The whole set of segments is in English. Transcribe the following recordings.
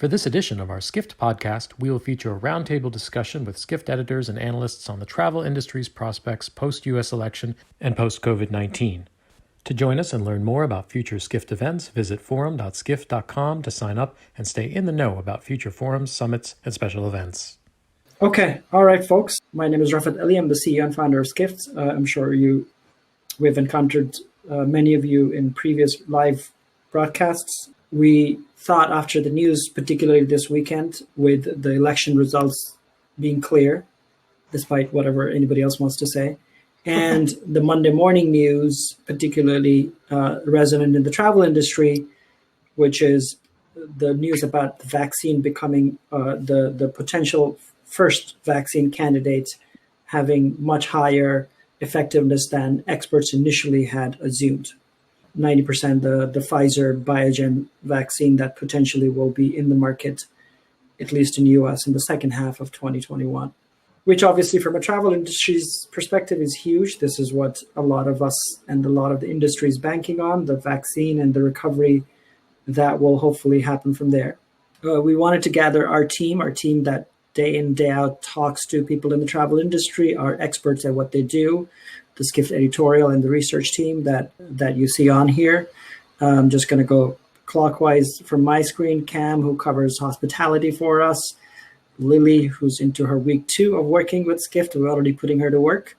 For this edition of our Skift podcast, we will feature a roundtable discussion with Skift editors and analysts on the travel industry's prospects post-U.S. election and post-COVID-19. To join us and learn more about future Skift events, visit forum.skift.com to sign up and stay in the know about future forums, summits, and special events. Okay. All right, folks. My name is Rafat Ali. I'm the CEO and founder of Skift. I'm sure we've encountered many of you in previous live broadcasts. We thought after the news, particularly this weekend, with the election results being clear, despite whatever anybody else wants to say, and the Monday morning news, particularly resonant in the travel industry, which is the news about the vaccine becoming the potential first vaccine candidate having much higher effectiveness than experts initially had assumed. 90% the Pfizer Biogen vaccine that potentially will be in the market, at least in the US, in the second half of 2021, which obviously from a travel industry's perspective is huge. This is what a lot of us and a lot of the industry is banking on, the vaccine and the recovery that will hopefully happen from there. We wanted to gather our team that day in, day out talks to people in the travel industry, are experts at what they do, the Skift editorial and the research team that you see on here. I'm just going to go clockwise from my screen. Cam, who covers hospitality for us. Lily, who's into her week 2 of working with Skift, we're already putting her to work,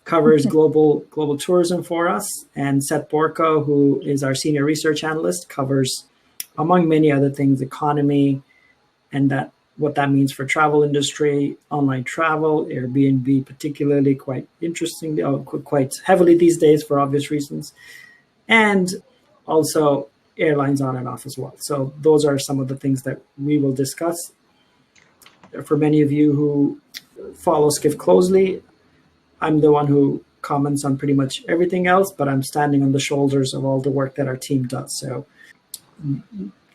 covers global tourism for us. And Seth Borko, who is our senior research analyst, covers, among many other things, economy and what that means for travel industry, online travel, Airbnb particularly, quite interesting, quite heavily these days for obvious reasons, and also airlines on and off as well. So those are some of the things that we will discuss. For many of you who follow Skift closely, I'm the one who comments on pretty much everything else, but I'm standing on the shoulders of all the work that our team does. So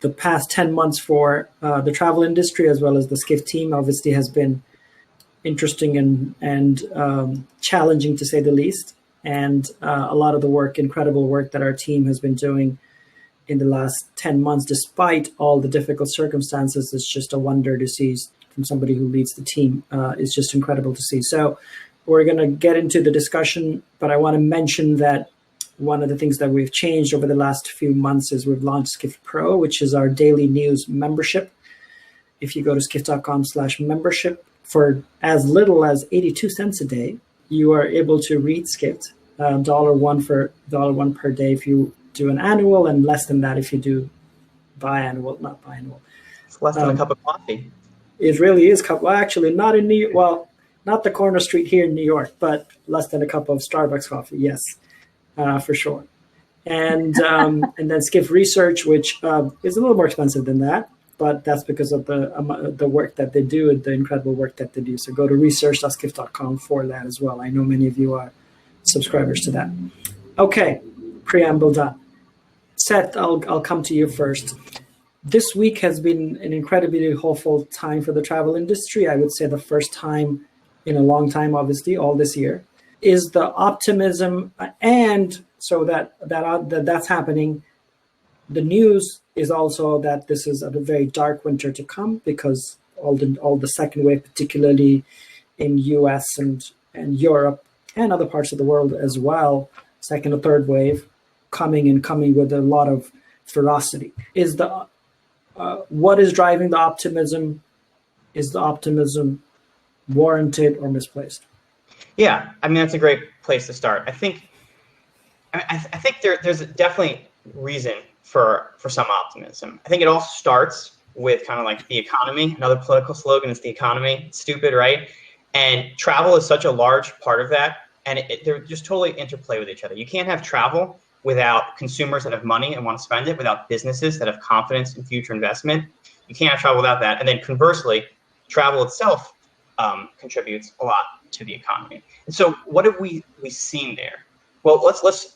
the past 10 months for the travel industry, as well as the Skift team, obviously has been interesting and challenging, to say the least. And a lot of the incredible work that our team has been doing in the last 10 months, despite all the difficult circumstances, is just a wonder to see from somebody who leads the team. It's just incredible to see. So we're going to get into the discussion, but I want to mention that one of the things that we've changed over the last few months is we've launched Skift Pro, which is our daily news membership. If you go to skift.com/membership, for as little as 82 cents a day, you are able to read Skift, $1 per day if you do an annual, and less than that if you do not biannual. It's less than a cup of coffee. It really is actually not in not the corner street here in New York, but less than a cup of Starbucks coffee, yes. For sure. And then Skift Research, which is a little more expensive than that, but that's because of the work that they do and the incredible work that they do. So go to research.skift.com for that as well. I know many of you are subscribers to that. Okay, preamble done. Seth, I'll come to you first. This week has been an incredibly hopeful time for the travel industry. I would say the first time in a long time, obviously, all this year. Is the optimism, and so that's happening. The news is also that this is a very dark winter to come, because all the second wave, particularly in US and Europe and other parts of the world as well, second or third wave coming with a lot of ferocity. Is what is driving the optimism? Is the optimism warranted or misplaced? Yeah, I mean, that's a great place to start. I think there's definitely reason for some optimism. I think it all starts with kind of like the economy. Another political slogan is the economy. It's stupid, right? And travel is such a large part of that, and they're just totally interplay with each other. You can't have travel without consumers that have money and want to spend it, without businesses that have confidence in future investment. You can't have travel without that. And then conversely, travel itself contributes a lot to the economy. And so what have we seen there? Well,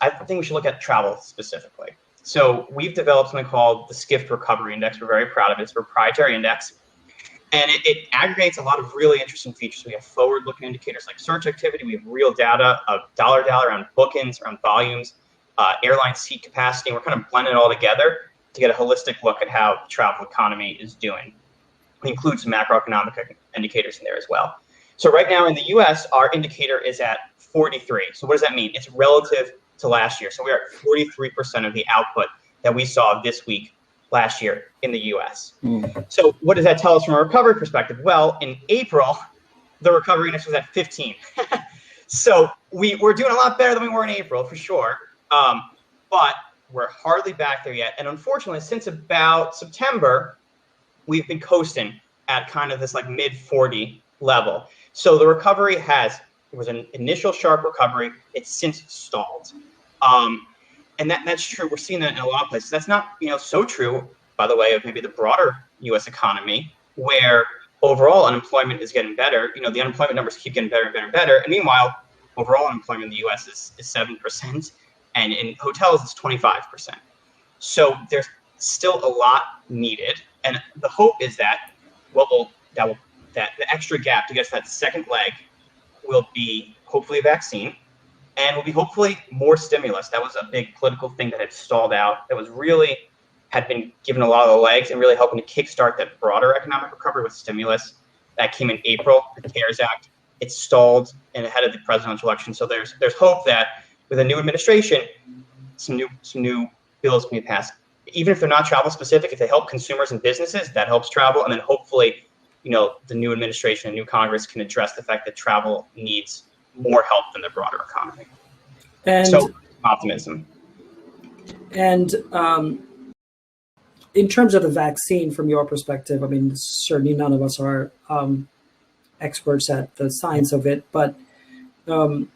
I think we should look at travel specifically. So we've developed something called the Skift Recovery Index. We're very proud of it. It's a proprietary index. And it aggregates a lot of really interesting features. We have forward-looking indicators like search activity. We have real data of dollar around bookings, around volumes, airline seat capacity. We're kind of blending it all together. to get a holistic look at how the travel economy is doing. It includes macroeconomic indicators in there as well. So right now in the US, our indicator is at 43. So what does that mean? It's relative to last year. So we're at 43% of the output that we saw this week last year in the US. So what does that tell us from a recovery perspective? Well, in April, the recovery index was at 15. So we're doing a lot better than we were in April, for sure. But we're hardly back there yet. And unfortunately, since about September, we've been coasting at kind of this like mid 40 level. So the recovery it was an initial sharp recovery. It's since stalled. And that's true. We're seeing that in a lot of places. That's not, so true, by the way, of maybe the broader U.S. economy, where overall unemployment is getting better. The unemployment numbers keep getting better and better and better. And meanwhile, overall unemployment in the U.S. is 7%, and in hotels it's 25%. So there's still a lot needed, and the hope is that the extra gap to get to that second leg will be hopefully a vaccine. And will be hopefully more stimulus. That was a big political thing that had stalled out. That had been given a lot of the legs and really helping to kickstart that broader economic recovery with stimulus. That came in April, the CARES Act. It stalled and ahead of the presidential election. So there's hope that with a new administration, some new bills can be passed. Even if they're not travel specific, if they help consumers and businesses, that helps travel. And then hopefully, the new administration and new Congress can address the fact that travel needs more help than the broader economy. And so optimism. And in terms of the vaccine, from your perspective, I mean, certainly none of us are experts at the science of it, but the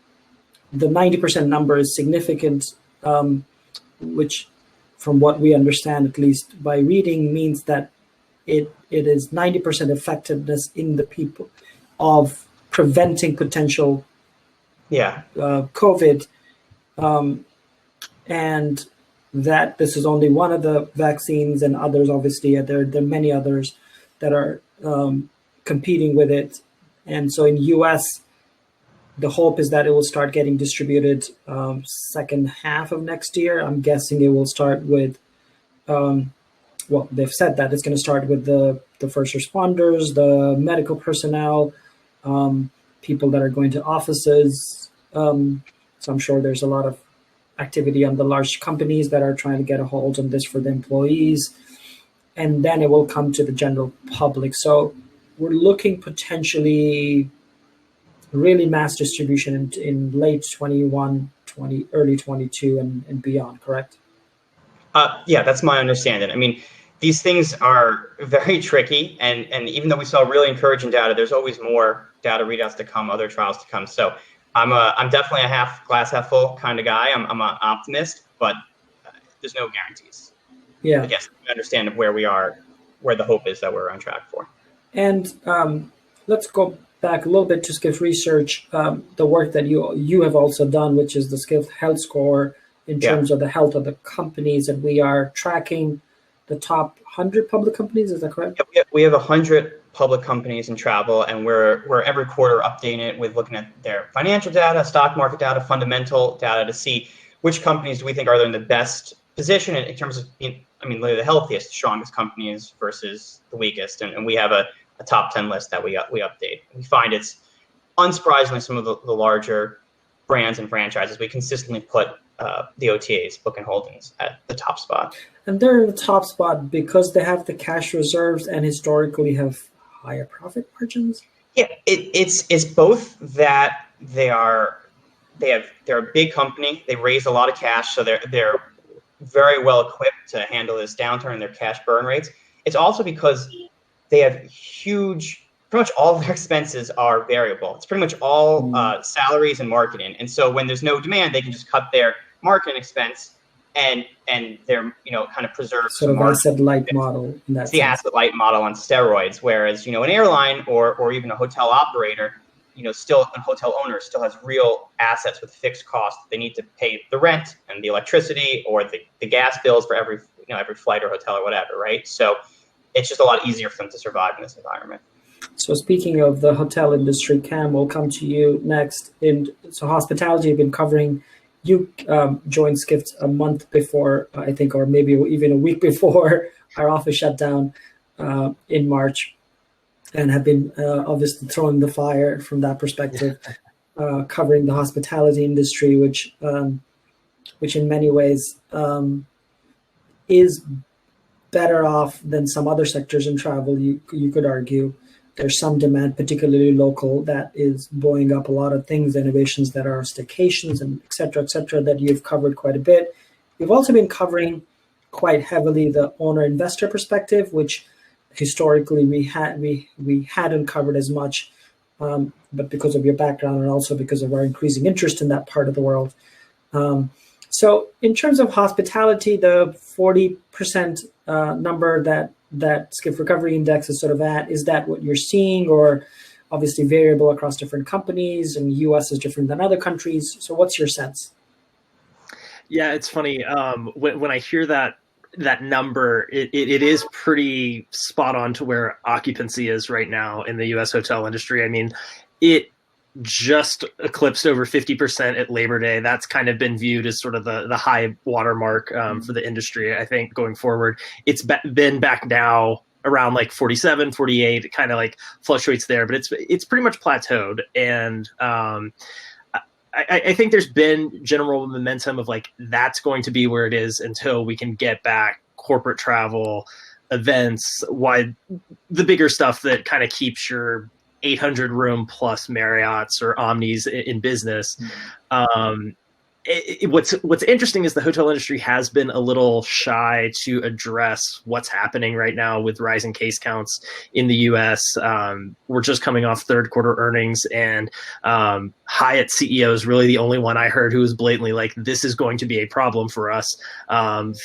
90% number is significant, which, from what we understand, at least by reading, means that it is 90% effectiveness in the people of preventing potential COVID, and that this is only one of the vaccines, and others, obviously, there are many others that are competing with it. And so in US, the hope is that it will start getting distributed second half of next year. I'm guessing it will start with, they've said that it's going to start with the first responders, the medical personnel, people that are going to offices. So I'm sure there's a lot of activity on the large companies that are trying to get a hold on this for the employees. And then it will come to the general public. So we're looking potentially really mass distribution in late 21, early 22 and beyond, correct? Yeah, that's my understanding. I mean, these things are very tricky, and even though we saw really encouraging data, there's always more data readouts to come, other trials to come. So I'm definitely a glass half full kind of guy. I'm an optimist, but there's no guarantees. Yeah. I guess we understand where we are, where the hope is that we're on track for. And let's go back a little bit to Skift research, the work that you have also done, which is the Skift Health Score in terms of the health of the companies, and we are tracking the top 100 public companies. Is that correct? Yeah, we have 100 public companies in travel, and we're every quarter updating it with looking at their financial data, stock market data, fundamental data to see which companies do we think are in the best position in terms of literally the healthiest, strongest companies versus the weakest. And we have a top 10 list that we update. We find it's unsurprisingly some of the larger brands and franchises. We consistently put the OTAs, Book and Holdings, at the top spot. And they're in the top spot because they have the cash reserves and historically have higher profit margins. Yeah, it's both that they're a big company. They raise a lot of cash, so they're very well equipped to handle this downturn in their cash burn rates. It's also because they have pretty much all of their expenses are variable. It's pretty much all salaries and marketing. And so when there's no demand, they can just cut their marketing expense and they're, kind of preserve sort of asset light model. It's the asset light model on steroids. Whereas, an airline or even a hotel operator, still a hotel owner still has real assets with fixed costs. They need to pay the rent and the electricity or the gas bills for every flight or hotel or whatever, right? So it's just a lot easier for them to survive in this environment. So speaking of the hotel industry, Cam, we'll come to you next. So hospitality, you've been covering you joined Skift a month before, I think, or maybe even a week before our office shut down in March, and have been obviously throwing the fire from that perspective, covering the hospitality industry, which in many ways is better off than some other sectors in travel. You could argue there's some demand, particularly local, that is blowing up a lot of things, innovations that are staycations and et cetera, that you've covered quite a bit. You've also been covering quite heavily the owner-investor perspective, which historically we hadn't covered as much, but because of your background and also because of our increasing interest in that part of the world. So in terms of hospitality, the 40% number that Skift Recovery Index is sort of at, is that what you're seeing, or obviously variable across different companies, and US is different than other countries? So what's your sense? Yeah, it's funny. When I hear that number, it is pretty spot on to where occupancy is right now in the US hotel industry. I mean, it just eclipsed over 50% at Labor Day. That's kind of been viewed as sort of the high watermark for the industry. I think going forward, it's been back now around like 47, 48. It kind of like fluctuates there, but it's pretty much plateaued. And I think there's been general momentum of like, that's going to be where it is until we can get back corporate travel, events, the bigger stuff that kind of keeps your 800 room plus Marriott's or Omnis in business. What's interesting is the hotel industry has been a little shy to address what's happening right now with rising case counts in the US. We're just coming off third quarter earnings, and Hyatt CEO is really the only one I heard who was blatantly like, this is going to be a problem for us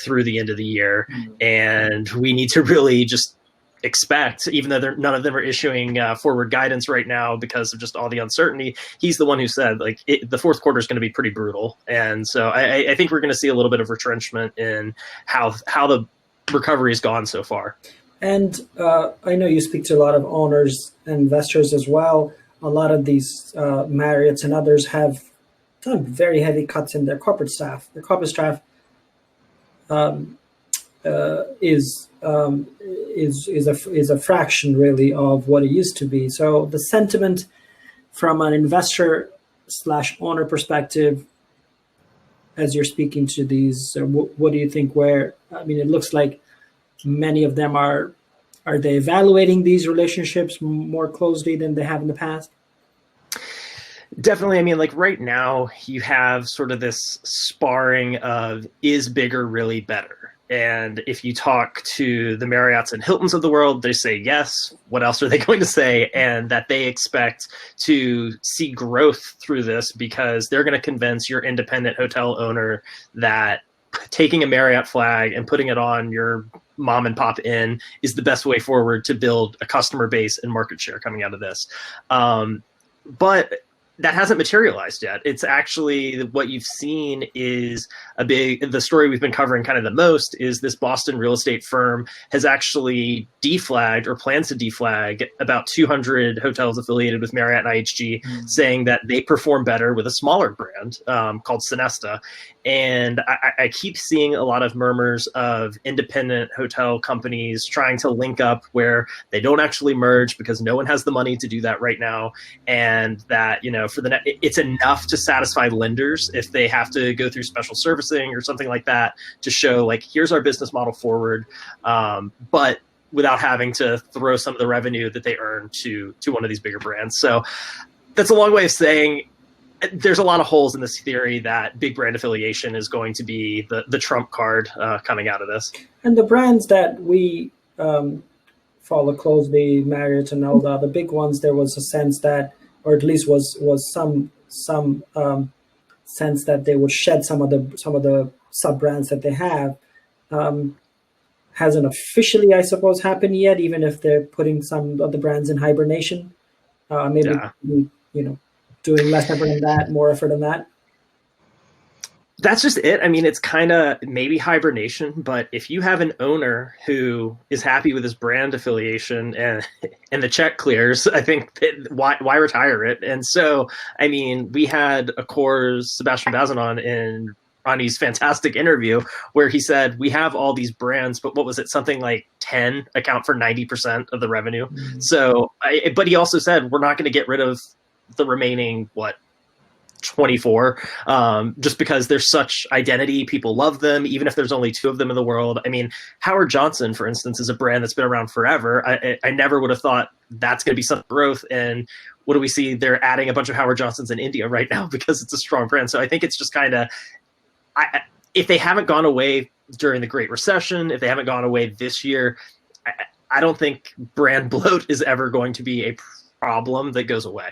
through the end of the year. And we need to really just expect, even though none of them are issuing forward guidance right now because of just all the uncertainty, he's the one who said like the fourth quarter is going to be pretty brutal. And so I think we're going to see a little bit of retrenchment in how the recovery has gone so far. And I know you speak to a lot of owners and investors as well. A lot of these Marriotts and others have done very heavy cuts in their corporate staff. Their corporate staff is a fraction really of what it used to be. So the sentiment from an investor / owner perspective, as you're speaking to these, what do you think? I mean, it looks like many of them are they evaluating these relationships more closely than they have in the past? Definitely. I mean, like right now you have sort of this sparring of, is bigger really better? And if you talk to the Marriotts and Hiltons of the world, they say yes. What else are they going to say? And that they expect to see growth through this because they're going to convince your independent hotel owner that taking a Marriott flag and putting it on your mom and pop inn is the best way forward to build a customer base and market share coming out of this. But that hasn't materialized yet. It's actually what you've seen is the story we've been covering kind of the most is this Boston real estate firm has actually deflagged or plans to deflag about 200 hotels affiliated with Marriott and IHG, saying that they perform better with a smaller brand called Sonesta. And I keep seeing a lot of murmurs of independent hotel companies trying to link up where they don't actually merge because no one has the money to do that right now. And that, it's enough to satisfy lenders if they have to go through special servicing or something like that to show like, here's our business model forward. But without having to throw some of the revenue that they earn to one of these bigger brands. So that's a long way of saying there's a lot of holes in this theory that big brand affiliation is going to be the trump card coming out of this. And the brands that we follow closely, Marriott and all the big ones, there was a sense that, or at least was some sense that they would shed some of the sub brands that they have. Hasn't officially, I suppose, happened yet, even if they're putting some of the brands in hibernation. Doing less effort on that, more effort on that. That's just it. I mean, it's kind of maybe hibernation, but if you have an owner who is happy with his brand affiliation and the check clears, I think why retire it? And so, I mean, we had Accor's Sebastian Bazin in Ronnie's fantastic interview where he said we have all these brands, but what was it? Something like 10 account for 90% of the revenue. Mm-hmm. So, but he also said we're not going to get rid of the remaining 24 just because there's such identity. People love them even if there's only 2 of them in the world. I mean, Howard Johnson, for instance, is a brand that's been around forever. I never would have thought that's going to be some growth. And what do we see? They're adding a bunch of Howard Johnsons in India right now because it's a strong brand. So I think it's just kind of, if they haven't gone away during the Great Recession, if they haven't gone away this year, I don't think brand bloat is ever going to be a problem that goes away.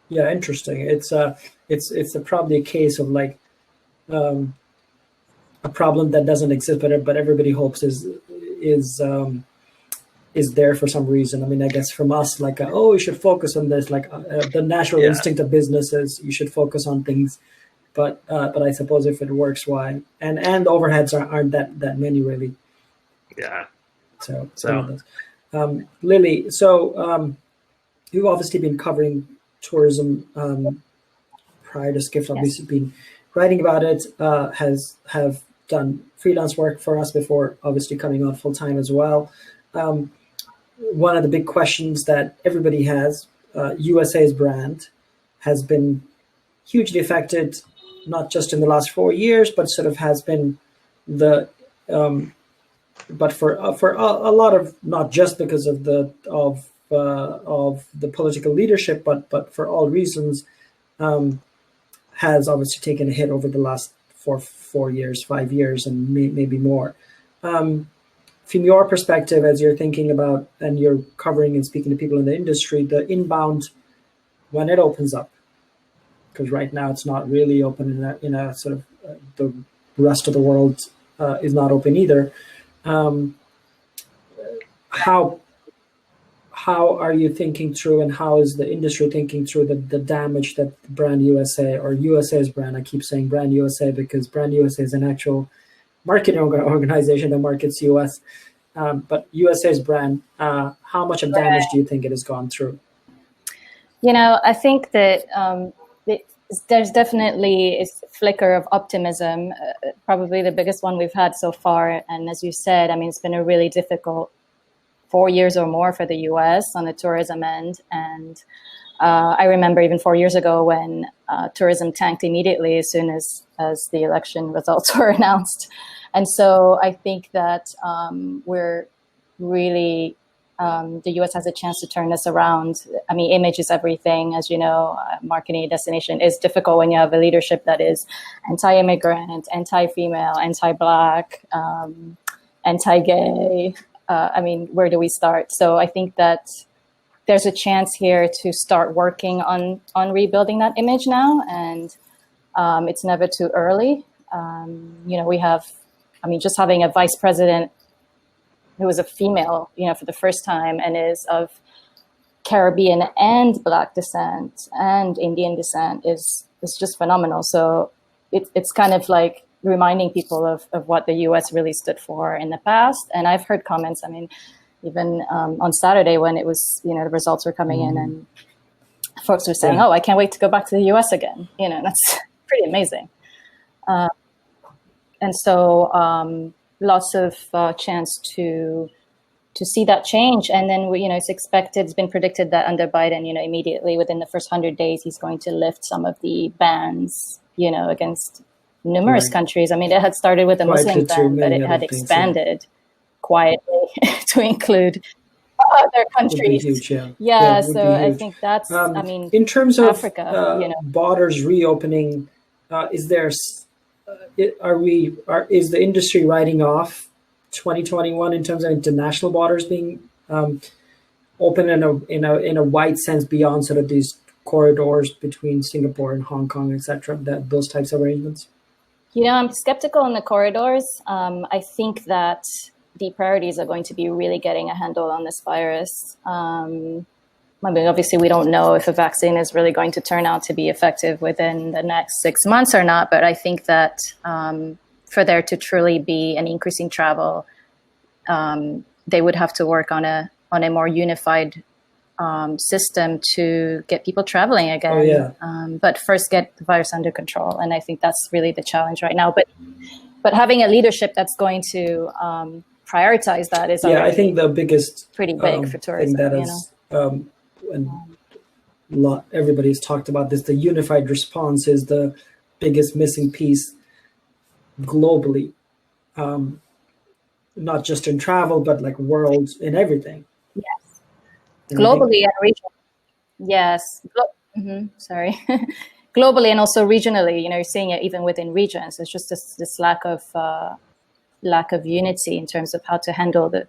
Yeah, interesting. It's probably a case of like a problem that doesn't exist, but everybody hopes is there for some reason. I mean, I guess from us, like, you should focus on this, like the natural instinct of businesses, you should focus on things. But I suppose if it works, why? And the overheads aren't that many really. Yeah. So. Lily, so you've obviously been covering tourism prior to Skift. Obviously, been writing about it. Have done freelance work for us before, obviously coming on full time as well. One of the big questions that everybody has, USA's brand, has been hugely affected, not just in the last 4 years, but sort of has been but for a lot of, not just because of the political leadership, but for all reasons, has obviously taken a hit over the last 4 years, 5 years, and maybe more. From your perspective, as you're thinking about and you're covering and speaking to people in the industry, the inbound, when it opens up, because right now it's not really open in a sort of the rest of the world is not open either. How are you thinking through, and how is the industry thinking through the damage that Brand USA, or USA's brand, I keep saying Brand USA because Brand USA is an actual marketing organization that markets US, but USA's brand, how much of damage do you think it has gone through? I think that there's definitely a flicker of optimism, probably the biggest one we've had so far. And as you said, I mean, it's been a really difficult 4 years or more for the US on the tourism end. And I remember even 4 years ago when tourism tanked immediately as soon as the election results were announced. And so I think that we're really, the US has a chance to turn this around. I mean, image is everything. As you know, marketing a destination is difficult when you have a leadership that is anti-immigrant, anti-female, anti-Black, anti-gay. I mean, where do we start? So I think that there's a chance here to start working on rebuilding that image now. And it's never too early. We have, I mean, just having a vice president who is a female, for the first time, and is of Caribbean and Black descent and Indian descent is just phenomenal. So it's kind of like reminding people of what the US really stood for in the past. And I've heard comments, I mean, even on Saturday when it was, the results were coming in and folks were saying, I can't wait to go back to the US again. That's pretty amazing. And so lots of chance to see that change. And then, it's been predicted that under Biden, immediately within the first 100 days, he's going to lift some of the bans, against numerous countries. I mean, it had started with a Muslim ban, but it had expanded quietly to include other countries. Huge, so I think that's, in terms of Africa, borders reopening, is there... is the industry writing off 2021 in terms of international borders being open in a wide sense beyond sort of these corridors between Singapore and Hong Kong, etc., those types of arrangements? I'm skeptical on the corridors. I think that the priorities are going to be really getting a handle on this virus. I mean, obviously, we don't know if a vaccine is really going to turn out to be effective within the next 6 months or not. But I think that for there to truly be an increase in travel, they would have to work on a more unified system to get people traveling again. Oh, yeah. But first, get the virus under control, and I think that's really the challenge right now. But having a leadership that's going to prioritize that is I think the biggest pretty big for tourism. Thing that is, and everybody's talked about this. The unified response is the biggest missing piece globally, not just in travel, but like world in everything. Yes, and globally and regionally. Yes, sorry, globally and also regionally. You're seeing it even within regions. It's just this lack of unity in terms of how to handle the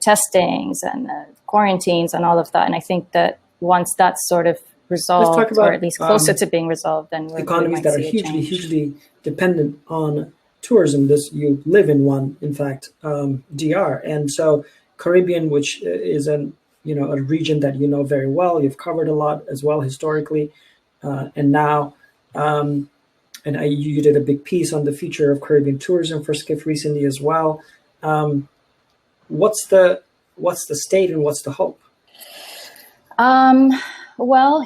testings and the quarantines and all of that. And I think that once that's sort of resolved, or at least closer to being resolved, then economies that are hugely dependent on tourism. You live in one, in fact, DR, and so Caribbean, which is a region that you know very well, you've covered a lot as well historically, and now. You did a big piece on the future of Caribbean tourism for Skift recently as well. What's the state and what's the hope? Well,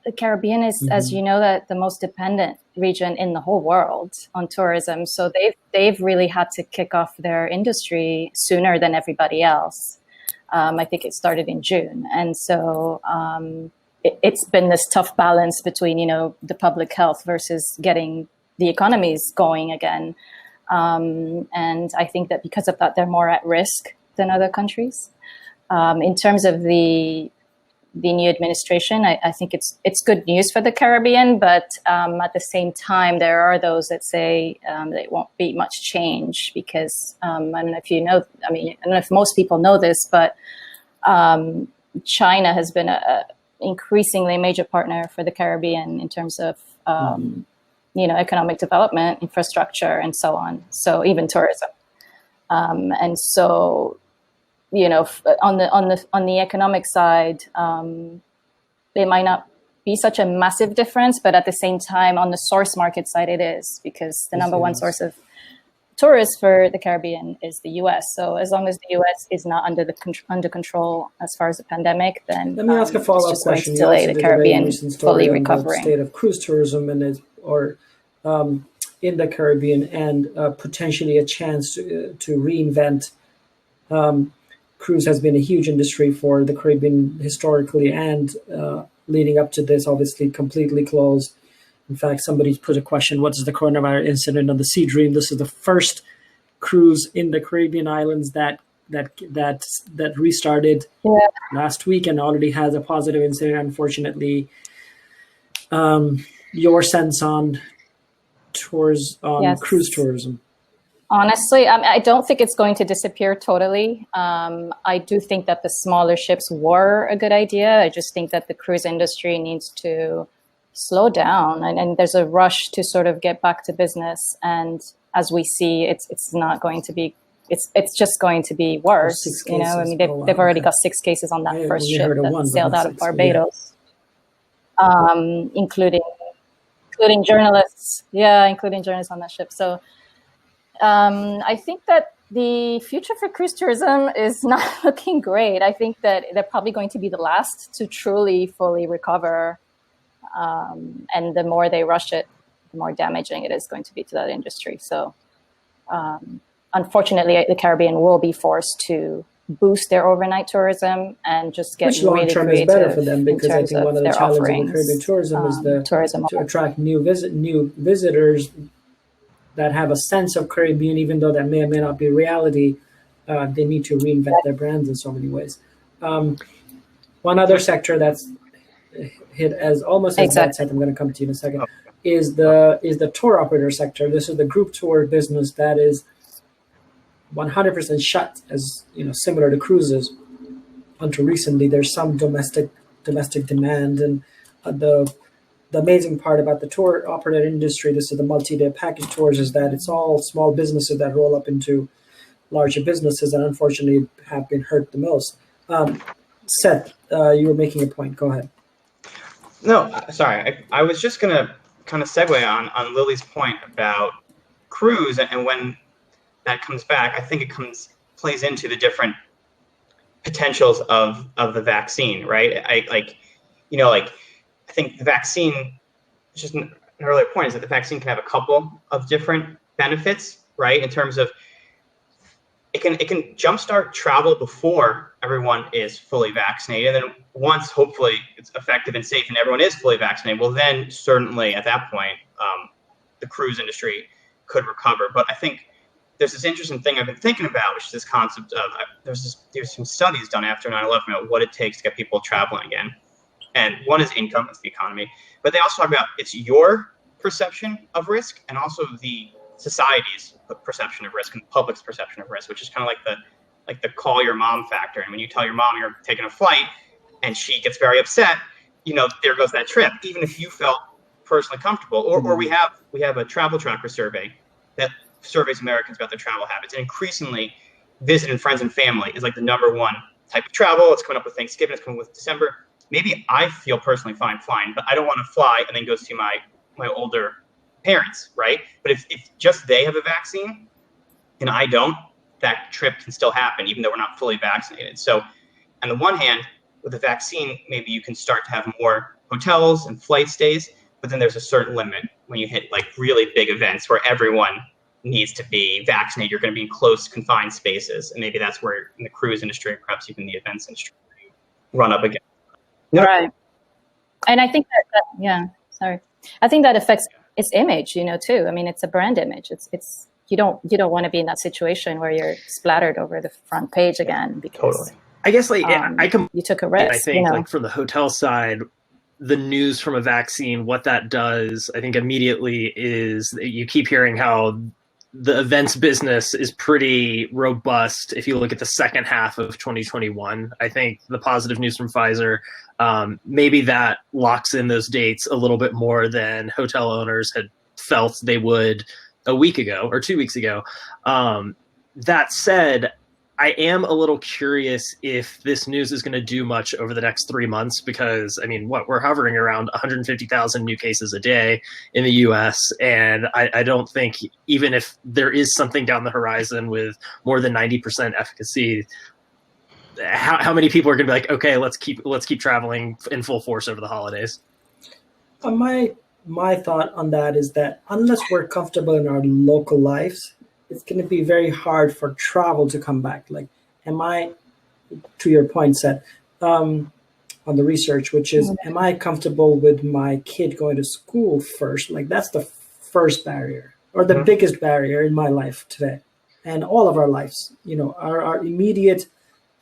the Caribbean is, as you know, the most dependent region in the whole world on tourism. So they've really had to kick off their industry sooner than everybody else. I think it started in June, and so. It's been this tough balance between, the public health versus getting the economies going again. And I think that because of that, they're more at risk than other countries. In terms of the new administration, I think it's good news for the Caribbean, but at the same time, there are those that say that it won't be much change because I don't know if I don't know if most people know this, but China has been a increasingly major partner for the Caribbean in terms of, economic development, infrastructure, and so on. So even tourism. And so, on the economic side, it might not be such a massive difference, but at the same time, on the source market side, it is, because the number one source of tourists for the Caribbean is the U.S. So as long as the U.S. is not under control as far as the pandemic, then let me ask a follow-up question. You delay the Caribbean fully recovering. The state of cruise tourism in the Caribbean, and potentially a chance to reinvent. Cruise has been a huge industry for the Caribbean historically, and leading up to this, obviously completely closed. In fact, somebody's put a question: what is the coronavirus incident on the Sea Dream? This is the first cruise in the Caribbean islands that restarted last week and already has a positive incident, unfortunately. Your sense on cruise tourism? Honestly, I don't think it's going to disappear totally. I do think that the smaller ships were a good idea. I just think that the cruise industry needs to slow down, and there's a rush to sort of get back to business. And as we see, it's not going to be. It's just going to be worse. They've already got 6 cases on that first ship that sailed out of Barbados, including journalists. Yeah, including journalists on that ship. So I think that the future for cruise tourism is not looking great. I think that they're probably going to be the last to truly fully recover. And the more they rush it, the more damaging it is going to be to that industry. So unfortunately, the Caribbean will be forced to boost their overnight tourism and just get really creative. Which long-term is better for them, because I think one of the challenges of Caribbean tourism is to attract new visitors that have a sense of Caribbean, even though that may or may not be reality. They need to reinvent their brands in so many ways. One other sector that's hit as almost as bad, I'm going to come to you in a second, is the tour operator sector. This is the group tour business that is 100% shut, as similar to cruises. Until recently, there's some domestic demand, and the amazing part about the tour operator industry, this is the multi-day package tours, is that it's all small businesses that roll up into larger businesses, and unfortunately have been hurt the most. Seth, you were making a point. Go ahead. No, sorry. I was just going to kind of segue on Lily's point about cruise and when that comes back. I think it plays into the different potentials of the vaccine, right? I think the vaccine, just an earlier point, is that the vaccine can have a couple of different benefits, right? In terms of it can jumpstart travel before everyone is fully vaccinated. And then once hopefully it's effective and safe and everyone is fully vaccinated, well, then certainly at that point, the cruise industry could recover. But I think there's this interesting thing I've been thinking about, which is this concept of there's some studies done after 9/11 about what it takes to get people traveling again. And one is income, it's the economy. But they also talk about it's your perception of risk and also the society's perception of risk and the public's perception of risk, which is kind of like the call your mom factor. And when you tell your mom you're taking a flight and she gets very upset, there goes that trip, even if you felt personally comfortable. Or we have a travel tracker survey that surveys Americans about their travel habits. And increasingly, visiting friends and family is like the number one type of travel. It's coming up with Thanksgiving, it's coming with December. Maybe I feel personally fine flying, but I don't want to fly and then go see my older parents, right? But if just they have a vaccine and I don't, that trip can still happen, even though we're not fully vaccinated. So on the one hand, with the vaccine, maybe you can start to have more hotels and flight stays, but then there's a certain limit when you hit like really big events where everyone needs to be vaccinated. You're going to be in close, confined spaces. And maybe that's where in the cruise industry, perhaps even the events industry, run up against. Right. And I think I think that affects its image, too. I mean, it's a brand image. It's you don't want to be in that situation where you're splattered over the front page again because Totally. I guess you took a risk. I think like from the hotel side, the news from a vaccine, what that does, I think immediately is you keep hearing how the events business is pretty robust. If you look at the second half of 2021, I think the positive news from Pfizer, maybe that locks in those dates a little bit more than hotel owners had felt they would a week ago or 2 weeks ago. That said, I am a little curious if this news is going to do much over the next 3 months because, I mean, we're hovering around 150,000 new cases a day in the U.S., and I don't think even if there is something down the horizon with more than 90% efficacy, how many people are going to be like, okay, let's keep traveling in full force over the holidays? My thought on that is that unless we're comfortable in our local lives, it's going to be very hard for travel to come back. Like, to your point, Seth, on the research, which is, am I comfortable with my kid going to school first? Like, that's the first barrier or the biggest barrier in my life today and all of our lives. Are our immediate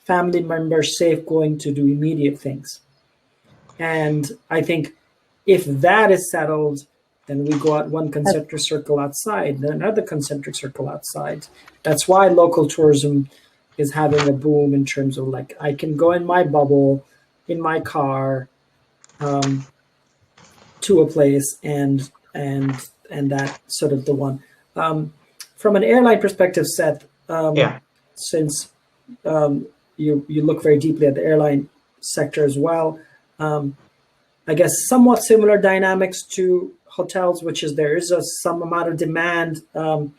family members safe going to do immediate things? And I think if that is settled, then we go out one concentric circle outside, then another concentric circle outside. That's why local tourism is having a boom in terms of like, I can go in my bubble, in my car, to a place and that sort of the one. From an airline perspective, Seth, since you look very deeply at the airline sector as well, I guess somewhat similar dynamics to hotels, which is there is some amount of demand. The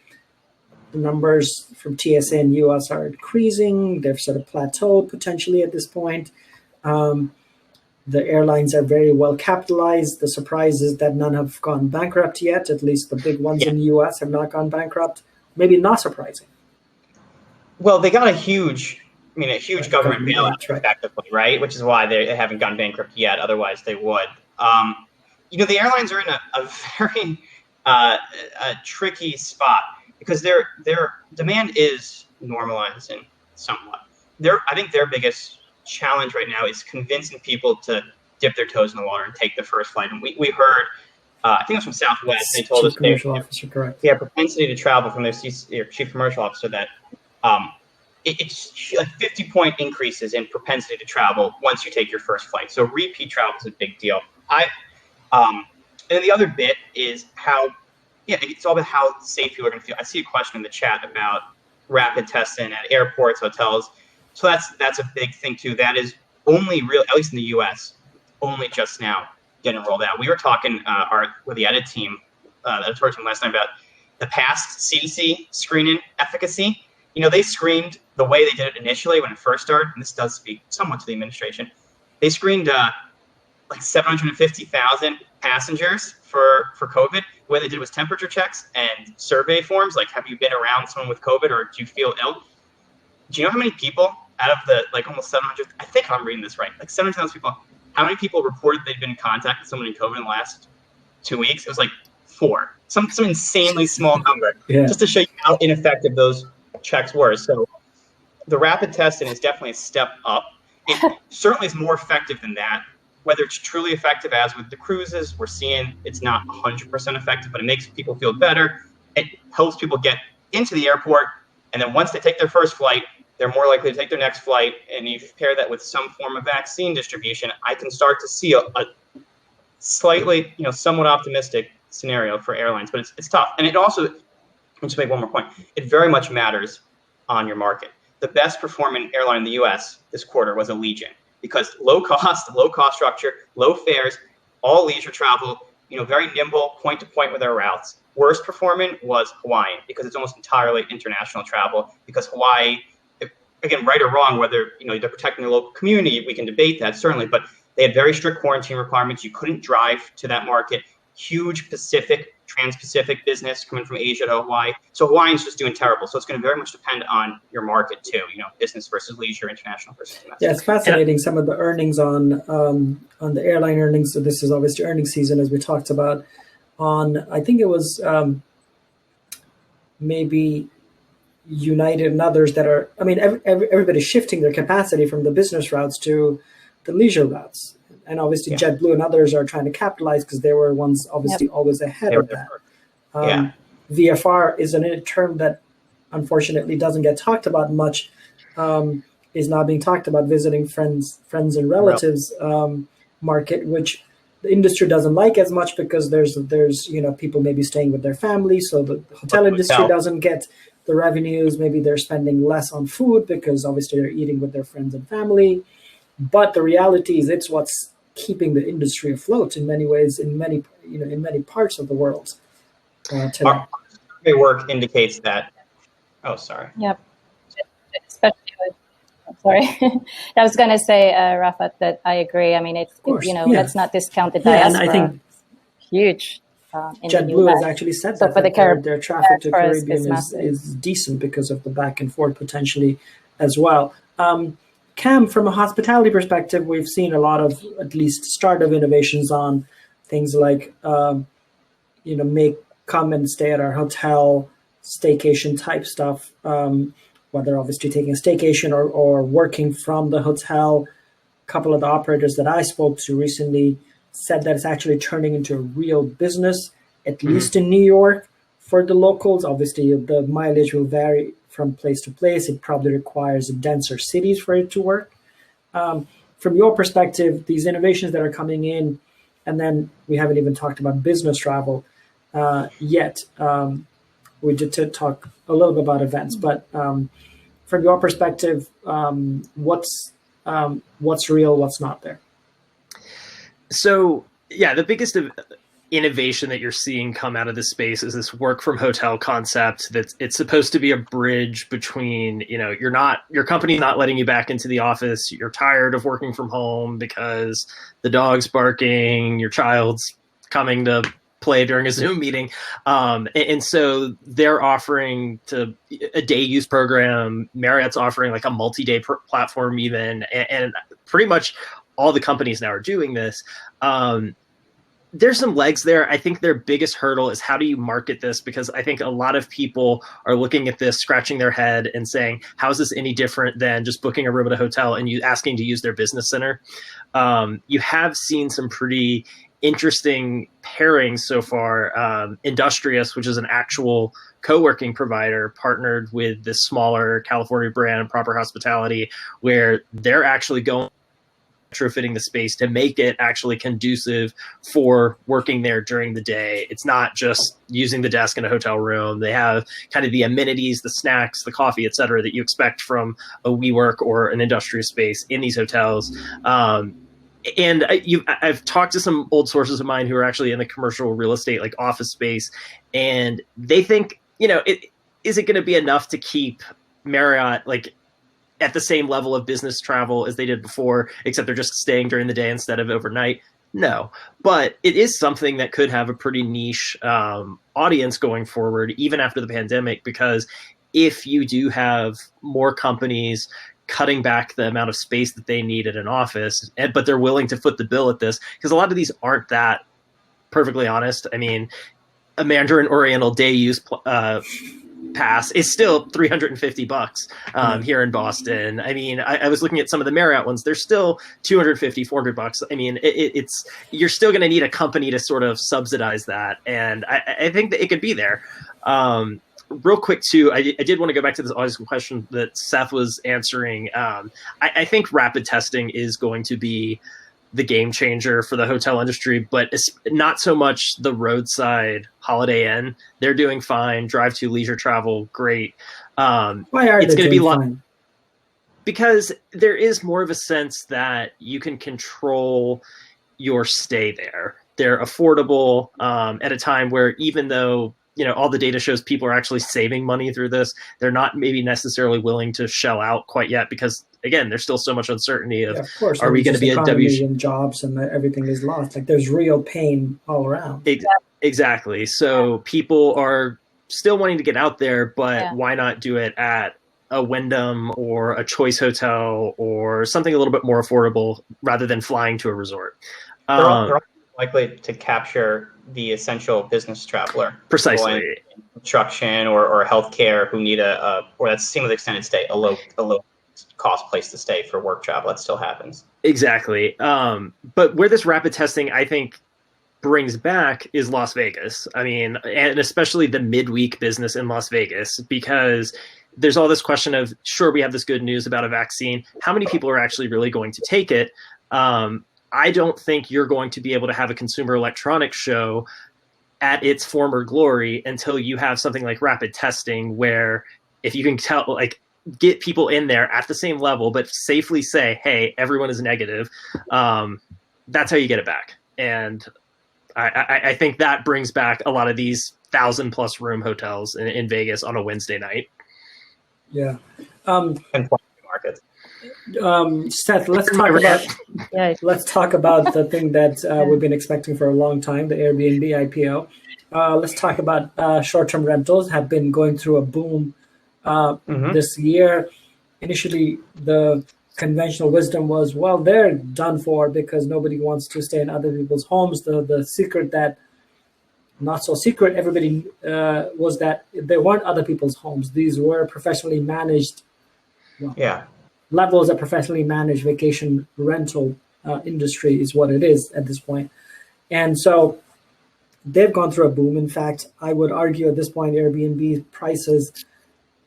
numbers from TSA and US are increasing. They've sort of plateaued potentially at this point. The airlines are very well capitalized. The surprise is that none have gone bankrupt yet. At least the big ones in the US have not gone bankrupt. Maybe not surprising. Well, they got a huge government bailout, effectively, right? Which is why they haven't gone bankrupt yet. Otherwise, they would. The airlines are in a very tricky spot because their demand is normalizing somewhat. I think their biggest challenge right now is convincing people to dip their toes in the water and take the first flight. And we heard, I think it was from Southwest, they told us commercial officer, correct? Yeah, propensity to travel from their chief commercial officer that it's like 50-point increases in propensity to travel once you take your first flight. So repeat travel is a big deal. And the other bit is it's all about how safe people are going to feel. I see a question in the chat about rapid testing at airports, hotels. So that's a big thing too. That is only real, at least in the U.S., only just now getting rolled out. We were talking with the edit team, the editorial team last night about the past CDC screening efficacy. They screened the way they did it initially when it first started, and this does speak somewhat to the administration. They screened like 750,000 passengers for COVID. The way they did was temperature checks and survey forms, like, have you been around someone with COVID or do you feel ill? Do you know how many people out of the almost 700, I think I'm reading this right, like 700,000 people, how many people reported they'd been in contact with someone in COVID in the last 2 weeks? It was like 4, some insanely small number, just to show you how ineffective those checks were. So the rapid testing is definitely a step up. It certainly is more effective than that. Whether it's truly effective, as with the cruises, we're seeing it's not 100% effective, but it makes people feel better. It helps people get into the airport, and then once they take their first flight, they're more likely to take their next flight. And you pair that with some form of vaccine distribution, I can start to see a slightly, somewhat optimistic scenario for airlines. But it's tough. And it also, let's make one more point, it very much matters on your market. The best performing airline in the U.S. this quarter was Allegiant, because low cost structure, low fares, all leisure travel, very nimble, point to point with their routes. Worst performing was Hawaiian, because it's almost entirely international travel, because Hawaii, again, right or wrong, whether they're protecting the local community, we can debate that certainly, but they had very strict quarantine requirements. You couldn't drive to that market. Huge trans-Pacific business coming from Asia to Hawaii. So Hawaiian's just doing terrible. So it's going to very much depend on your market too, business versus leisure, international versus domestic. Yeah, it's fascinating, some of the earnings on the airline earnings. So this is obviously earnings season, as we talked about, I think it was maybe United and others that are, everybody's shifting their capacity from the business routes to the leisure routes. And obviously JetBlue and others are trying to capitalize because they were ones obviously always ahead of that. VFR is a term that unfortunately doesn't get talked about much, is now being talked about, visiting friends and relatives market, which the industry doesn't like as much because there's people maybe staying with their family, so the hotel industry doesn't get the revenues. Maybe they're spending less on food because obviously they're eating with their friends and family. But the reality is it's what's keeping the industry afloat in many ways, in many parts of the world today. Our survey work indicates that. Oh, sorry. Yep. Especially sorry. I was going to say, Rafa, that I agree. Let's not discount the diaspora. And I think huge. JetBlue has actually said that their traffic to Caribbean is decent because of the back and forth potentially as well. Cam, from a hospitality perspective, we've seen a lot of at least start of innovations on things like, come and stay at our hotel, staycation type stuff, whether obviously taking a staycation or working from the hotel. A couple of the operators that I spoke to recently said that it's actually turning into a real business, at least in New York for the locals. Obviously, the mileage will vary from place to place. It probably requires denser cities for it to work. From your perspective, these innovations that are coming in, and then we haven't even talked about business travel yet. We did talk a little bit about events, but from your perspective, what's real, what's not there? So, the biggest innovation that you're seeing come out of this space is this work from hotel concept. It's supposed to be a bridge between, your company not letting you back into the office. You're tired of working from home because the dog's barking, your child's coming to play during a Zoom meeting. And so they're offering a day use program. Marriott's offering like a multi-day platform even. And pretty much all the companies now are doing this. There's some legs there. I think their biggest hurdle is how do you market this? Because I think a lot of people are looking at this, scratching their head and saying, how is this any different than just booking a room at a hotel and you asking to use their business center? You have seen some pretty interesting pairings so far. Industrious, which is an actual co-working provider, partnered with this smaller California brand, Proper Hospitality, where they're actually going retrofitting the space to make it actually conducive for working there during the day. It's not just using the desk in a hotel room. They have kind of the amenities, the snacks, the coffee, et cetera, that you expect from a WeWork or an industrial space in these hotels. And I've talked to some old sources of mine who are actually in the commercial real estate, like office space, and they think, is it going to be enough to keep Marriott like at the same level of business travel as they did before, except they're just staying during the day instead of overnight? No, but it is something that could have a pretty niche audience going forward, even after the pandemic, because if you do have more companies cutting back the amount of space that they need at an office, but they're willing to foot the bill at this, because a lot of these aren't that, perfectly honest. I mean, a Mandarin Oriental day use pass is still $350 here in Boston. I mean, I was looking at some of the Marriott ones. They're still $250, $400. I mean, it's you're still going to need a company to sort of subsidize that. And I think that it could be there. Real quick, too, I did want to go back to this audience question that Seth was answering. I think rapid testing is going to be the game changer for the hotel industry, but it's not so much the roadside Holiday Inn. They're doing fine. Drive to leisure travel, great. Why are it's they going to be fine? Because there is more of a sense that you can control your stay there. They're affordable at a time where, even though all the data shows people are actually saving money through this, they're not maybe necessarily willing to shell out quite yet, because again, there's still so much uncertainty of course, are we going to be a W and jobs and everything is lost. Like, there's real pain all around. Exactly. So people are still wanting to get out there, but why not do it at a Wyndham or a Choice Hotel or something a little bit more affordable rather than flying to a resort? They're all likely to capture the essential business traveler. Precisely. Construction or healthcare who need or that's seamless extended stay, a low cost place to stay for work travel. That still happens. Exactly. But where this rapid testing, I think, brings back is Las Vegas. I mean, and especially the midweek business in Las Vegas, because there's all this question of, sure, we have this good news about a vaccine. How many people are actually really going to take it? I don't think you're going to be able to have a consumer electronics show at its former glory until you have something like rapid testing, where if you can get people in there at the same level, but safely say, hey, everyone is negative, that's how you get it back. And I think that brings back a lot of these 1,000+ room hotels in Vegas on a Wednesday night. Yeah. And markets. Seth, let's talk about the thing that we've been expecting for a long time, the Airbnb IPO. Let's talk about short-term rentals have been going through a boom this year. Initially, the conventional wisdom was, well, they're done for because nobody wants to stay in other people's homes. The secret that, not so secret, everybody was that they weren't other people's homes. These were professionally managed levels of professionally managed vacation rental industry is what it is at this point. And so they've gone through a boom. In fact, I would argue at this point, Airbnb prices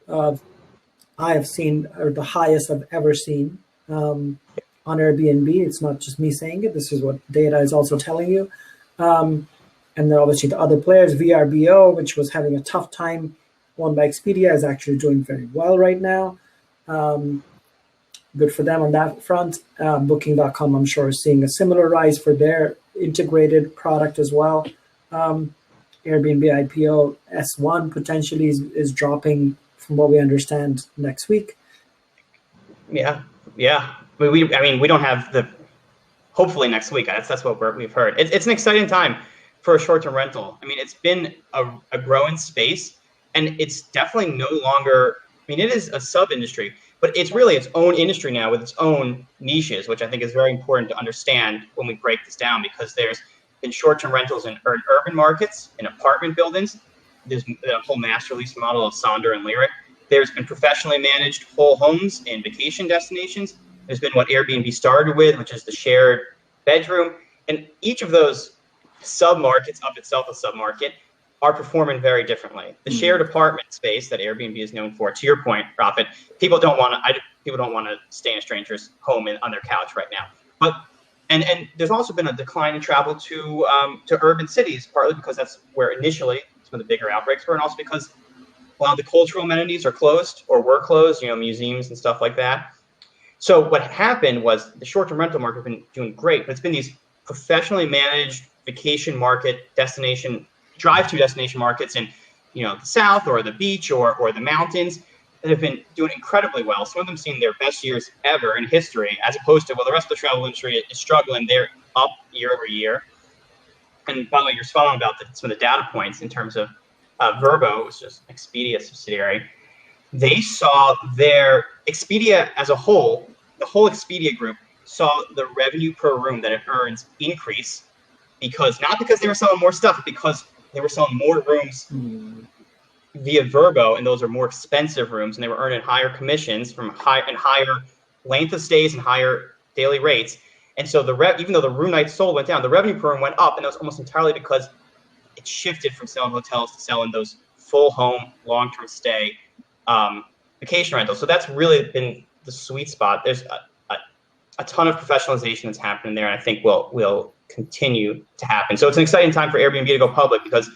I have seen are the highest I've ever seen on Airbnb. It's not just me saying it. This is what data is also telling you. And then obviously the other players, VRBO, which was having a tough time, owned by Expedia, is actually doing very well right now. Good for them on that front. Booking.com, I'm sure, is seeing a similar rise for their integrated product as well. Airbnb IPO S1 potentially is dropping, from what we understand, next week. Yeah. We don't have hopefully next week. That's what we've heard. It's an exciting time for a short-term rental. I mean, it's been a growing space, and it's definitely no longer, it is a sub-industry, but it's really its own industry now with its own niches, which I think is very important to understand when we break this down, because there's been short-term rentals in urban markets, in apartment buildings. There's a whole master lease model of Sonder and Lyric. There's been professionally managed whole homes in vacation destinations. There's been what Airbnb started with, which is the shared bedroom. And each of those sub-markets, of itself a sub-market, are performing very differently. The shared apartment space that Airbnb is known for, to your point, Rafet, people don't want to stay in a stranger's home on their couch right now. But and there's also been a decline in travel to urban cities, partly because that's where initially some of the bigger outbreaks were, and also because a lot of the cultural amenities are closed or were closed, museums and stuff like that. So what happened was the short-term rental market has been doing great, but it's been these professionally managed vacation market destination, drive-to destination markets in, the South or the beach or the mountains that have been doing incredibly well. Some of them seeing their best years ever in history, as opposed to, the rest of the travel industry is struggling. They're up year over year. And by the way, you're spot on about some of the data points in terms of Vrbo, which is Expedia subsidiary. They saw their Expedia as a whole, the whole Expedia group saw the revenue per room that it earns increase not because they were selling more stuff, but because they were selling more rooms via Vrbo, and those are more expensive rooms, and they were earning higher commissions from higher length of stays and higher daily rates. And so even though the room nights sold went down, the revenue per room went up, and that was almost entirely because it shifted from selling hotels to selling those full home, long-term stay vacation rentals. So that's really been the sweet spot. There's a ton of professionalization that's happening there, and I think will continue to happen. So it's an exciting time for Airbnb to go public, because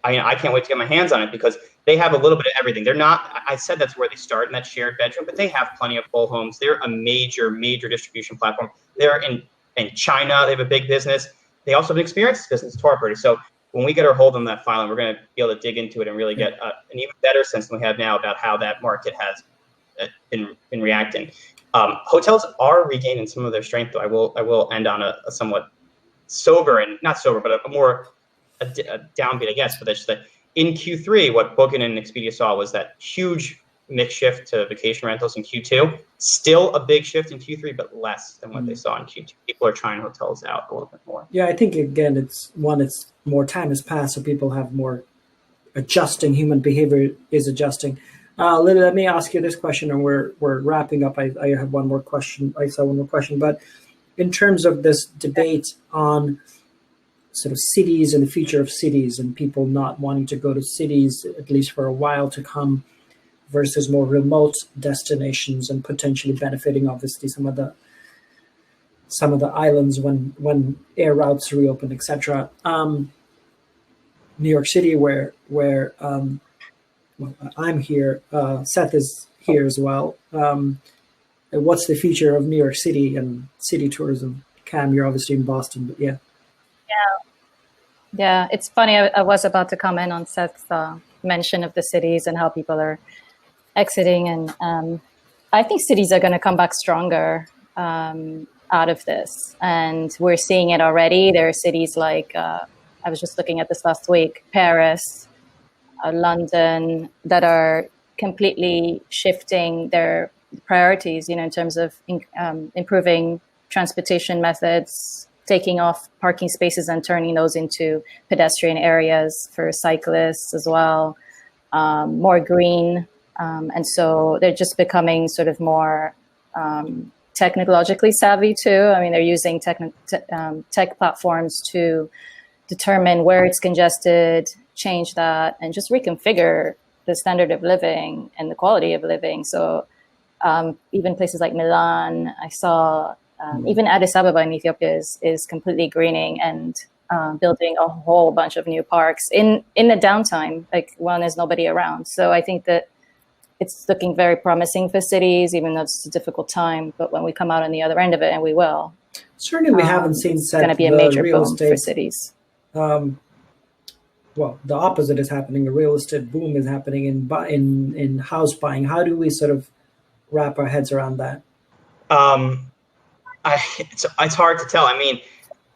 I can't wait to get my hands on it, because they have a little bit of everything. They're not, I said that's where they start, in that shared bedroom, but they have plenty of full homes. They're a major distribution platform. They're in China. They have a big business. They also have an experiences business, tour operators. So when we get our hold on that file, we're going to be able to dig into it and really get an even better sense than we have now about how that market has been reacting. Hotels are regaining some of their strength, though. I will end on a somewhat sober, and not sober, but a more downbeat, I guess. But that's just that in Q3, what Booking and Expedia saw was that huge mix shift to vacation rentals in Q2. Still a big shift in Q3, but less than what they saw in Q2. People are trying hotels out a little bit more. Yeah, I think, again, it's more time has passed, so people have more adjusting. Human behavior is adjusting. Let me ask you this question, and we're wrapping up. I have one more question. I saw one more question, but in terms of this debate on sort of cities and the future of cities, and people not wanting to go to cities, at least for a while to come, versus more remote destinations, and potentially benefiting, obviously, some of the islands when air routes reopen, etc. New York City, where I'm here, Seth is here as well. What's the future of New York City and city tourism? Cam, you're obviously in Boston, but yeah. Yeah, it's funny. I was about to comment on Seth's mention of the cities and how people are exiting, and I think cities are going to come back stronger out of this, and we're seeing it already. There are cities like I was just looking at this last week, Paris, London, that are completely shifting their priorities, in terms of improving transportation methods, taking off parking spaces and turning those into pedestrian areas for cyclists as well, more green. And so they're just becoming sort of more technologically savvy too. I mean, they're using tech platforms to determine where it's congested, change that, and just reconfigure the standard of living and the quality of living. So even places like Milan, I saw, even Addis Ababa in Ethiopia is completely greening and building a whole bunch of new parks in the downtime, like when there's nobody around. So I think that it's looking very promising for cities, even though it's a difficult time. But when we come out on the other end of it, and we will, certainly we haven't seen it's going to be a major boom for cities. Well, the opposite is happening. The real estate boom is happening in house buying. How do we sort of wrap our heads around that? It's hard to tell. I mean,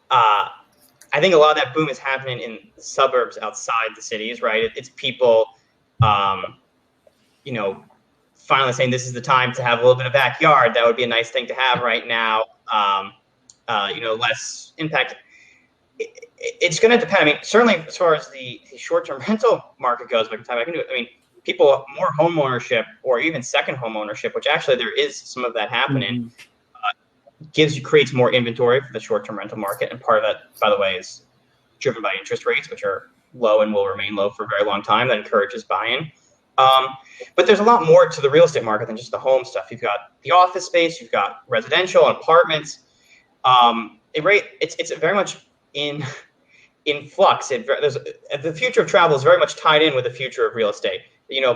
I think a lot of that boom is happening in the suburbs outside the cities, right? It's people, finally saying this is the time to have a little bit of backyard. That would be a nice thing to have right now. Less impact. It's going to depend. I mean, certainly as far as the short-term rental market goes, by the time I can do it, I mean, people, more home ownership or even second home ownership, which actually there is some of that happening, creates more inventory for the short-term rental market. And part of that, by the way, is driven by interest rates, which are low and will remain low for a very long time. That encourages buying. But there's a lot more to the real estate market than just the home stuff. You've got the office space, you've got residential and apartments. It's very much in flux. The future of travel is very much tied in with the future of real estate.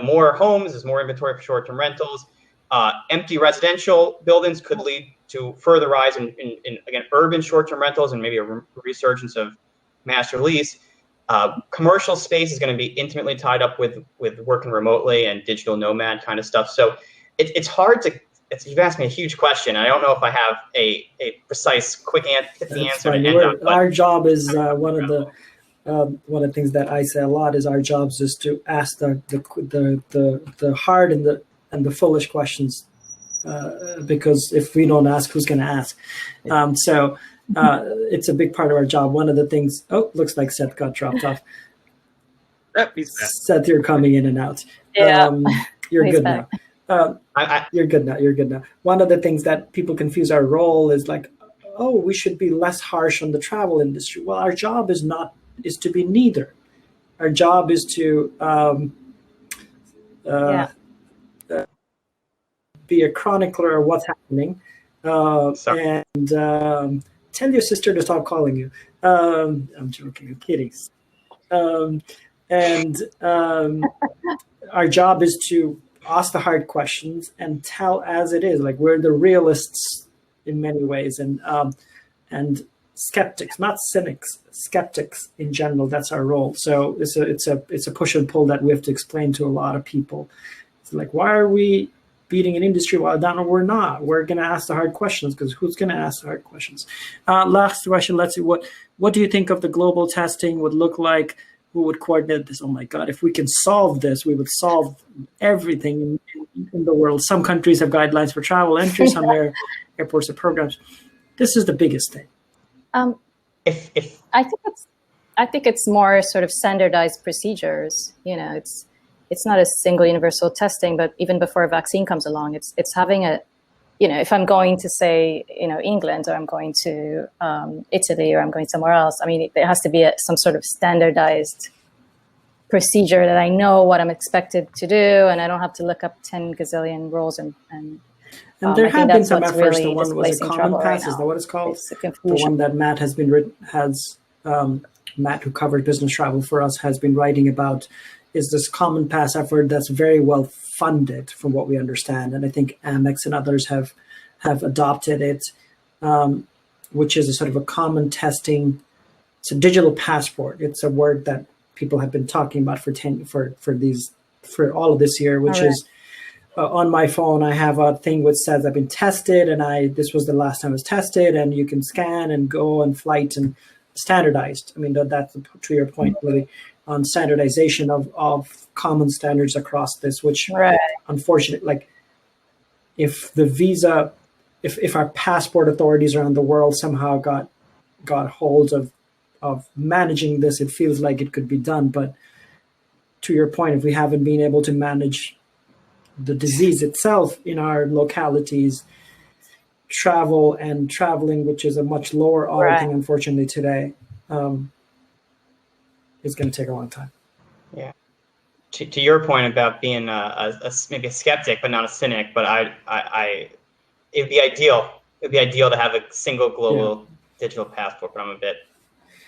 More homes, there's more inventory for short-term rentals. Empty residential buildings could lead to further rise in again, urban short-term rentals and maybe a resurgence of master lease. Commercial space is going to be intimately tied up with working remotely and digital nomad kind of stuff. So it's hard to. You've asked me a huge question. I don't know if I have a precise, quick answer to end on. Our job is one of the things that I say a lot is our jobs is to ask the hard and the foolish questions, because if we don't ask, who's going to ask? So it's a big part of our job. One of the things. Oh, looks like Seth got dropped off. Seth, you're coming in and out. Yeah, you're good now. You're good now. You're good now. One of the things that people confuse our role is like, oh, we should be less harsh on the travel industry. Well, our job is to be neither. Our job is to be a chronicler of what's happening, and tell your sister to stop calling you. I'm joking. I'm kidding. Our job is to ask the hard questions and tell as it is. Like, we're the realists in many ways, and skeptics, not cynics, skeptics in general. That's our role. So it's a push and pull that we have to explain to a lot of people. It's like, why are we beating an industry while down? Or we're not. We're going to ask the hard questions, because who's going to ask the hard questions? Last question. Let's see. What do you think of the global testing would look like? Who would coordinate this? Oh my God, if we can solve this, we would solve everything in the world. Some countries have guidelines for travel entry, some airports have programs. This is the biggest thing. I think it's more sort of standardized procedures. It's not a single universal testing, but even before a vaccine comes along, it's having a, if I'm going to say, England, or I'm going to Italy, or I'm going somewhere else, I mean, there has to be some sort of standardized procedure that I know what I'm expected to do, and I don't have to look up 10 gazillion rules. And there have been some efforts. Really, the one was a common pass. Is that what it's called? The one that Matt has been Matt, who covered business travel for us, has been writing about, is this common pass effort that's very well funded from what we understand. And I think Amex and others have adopted it, which is a sort of a common testing. It's a digital passport. It's a word that people have been talking about for all of this year, which is on my phone. I have a thing which says I've been tested, and this was the last time I was tested, and you can scan and go and flight and standardized. I mean, that's to your point, really, on standardization of common standards across this, which unfortunately, like, if our passport authorities around the world somehow got hold of managing this, it feels like it could be done. But to your point, if we haven't been able to manage the disease itself in our localities, traveling, which is a much lower auditing, unfortunately, today, is going to take a long time. Yeah. To your point about being maybe a skeptic but not a cynic, but it'd be ideal. It'd be ideal to have a single global digital passport, but I'm a bit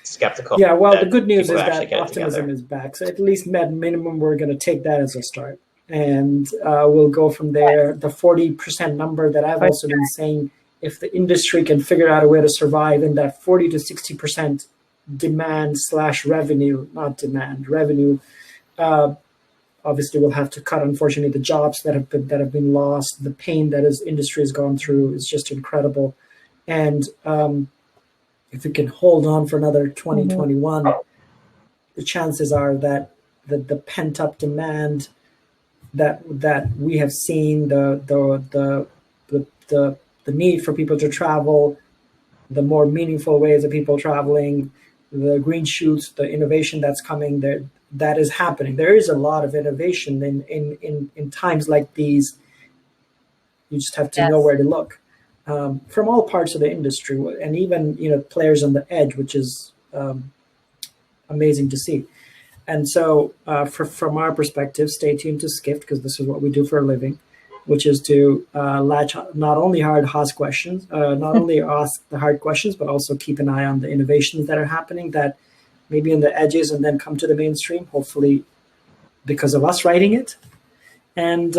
skeptical. Yeah, well, the good news is that optimism is back. So at least at minimum, we're going to take that as a start. And we'll go from there. The 40% number that I've also been saying, if the industry can figure out a way to survive in that 40 to 60% demand/revenue, not demand, revenue, obviously we'll have to cut, unfortunately, the jobs that have been lost. The pain that his industry has gone through is just incredible. And if we can hold on for another 2021, the chances are that the pent-up demand that we have seen, the need for people to travel, the more meaningful ways of people traveling, the green shoots, the innovation that's coming there, that is happening. There is a lot of innovation in times like these. You just have to know where to look, from all parts of the industry, and even players on the edge, which is amazing to see. And so from our perspective, stay tuned to Skift, because this is what we do for a living. which is to latch not only ask the hard questions, but also keep an eye on the innovations that are happening that maybe in the edges and then come to the mainstream, hopefully because of us writing it. And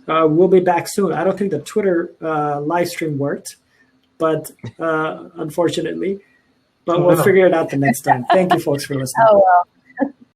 we'll be back soon. I don't think the Twitter live stream worked, but unfortunately, but we'll figure it out the next time. Thank you, folks, for listening. Oh, well.